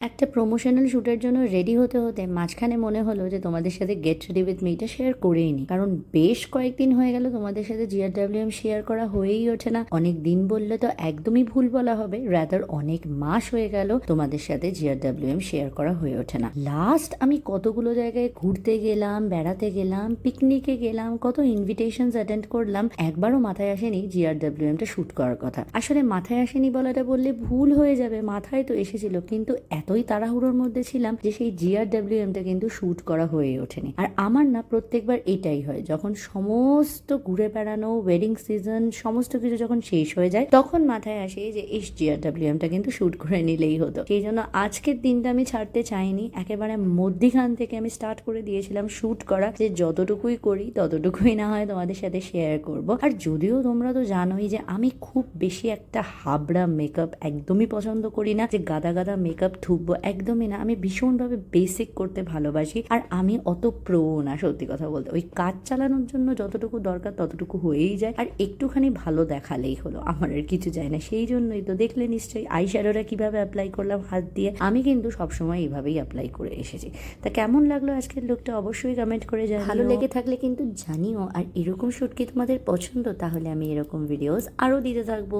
একটা প্রমোশনাল শ্যুটের জন্য রেডি হতে হতে মাঝখানে মনে হলো যে তোমাদের সাথে গেট রেডি উইথ মিটা শেয়ার করেই নি, কারণ বেশ কয়েকদিন হয়ে গেল তোমাদের সাথে জিআরডব্লিউএম শেয়ার করা হয়েই ওঠে না। অনেক দিন বললে তো একদমই ভুল বলা হবে, রাদার অনেক মাস হয়ে গেল তোমাদের সাথে জিআরডব্লিউএম শেয়ার করা হয়ে ওঠে না। লাস্ট আমি কতগুলো জায়গায় ঘুরতে গেলাম, বেড়াতে গেলাম, পিকনিকে গেলাম, কত ইনভিটেশনস অ্যাটেন্ড করলাম, একবারও মাথায় আসেনি জিআরডব্লিউএমটা শ্যুট করার কথা। আসলে মাথায় আসেনি বলাটা বললে ভুল হয়ে যাবে, মাথায় তো এসেছিল, কিন্তু এতই তাড়াহুড়োর মধ্যে ছিলাম যে সেই জিআরডব্লিউএমটা কিন্তু শ্যুট করা হয়ে ওঠেনি। আর আমার না প্রত্যেকবার এটাই হয়, যখন সমস্ত ঘুরে বেড়ানো, ওয়েডিং সিজন, সমস্ত কিছু যখন শেষ হয়ে যায় তখন মাথায় আসে যে এই জিআরডব্লিউএমটা কিন্তু শ্যুট করে নিলেই হতো। সেই জন্য আজকের দিনটা আমি ছাড়তে চাইনি, একেবারে মধ্যিখান থেকে আমি স্টার্ট করে দিয়েছিলাম শ্যুট করা, যে যতটুকুই করি ততটুকুই না হয় তোমাদের সাথে শেয়ার করব। আর যদিও তোমরা তো জানোই যে আমি খুব বেশি একটা হাবড়া মেকআপ একদমই পছন্দ করি না, যে গাদা গাদা মেকআপ থুববো, একদমই না। আমি ভীষণভাবে বেসিক করতে ভালোবাসি, আর আমি অত প্রো না সত্যি কথা বলতে। ওই কাজ চালানোর জন্য যতটুকু দরকার ততটুকু হয়েই যায়, আর একটুখানি ভালো দেখালেই হলো, আমার আর কিছু যায় না। সেই জন্যই তো দেখলে নিশ্চয়ই আই শ্যাডোটা কিভাবে অ্যাপ্লাই করলাম হাত দিয়ে। আমি কিন্তু সবসময় এইভাবেই অ্যাপ্লাই করে এসেছি। তা কেমন লাগলো আজকের লুকটা অবশ্যই কমেন্ট করে জানিও। ভালো লেগে থাকলে কিন্তু জানিও। আর এরকম শুট কি তোমাদের পছন্দ? তাহলে আমি এরকম ভিডিওস আরও দিতে থাকবো।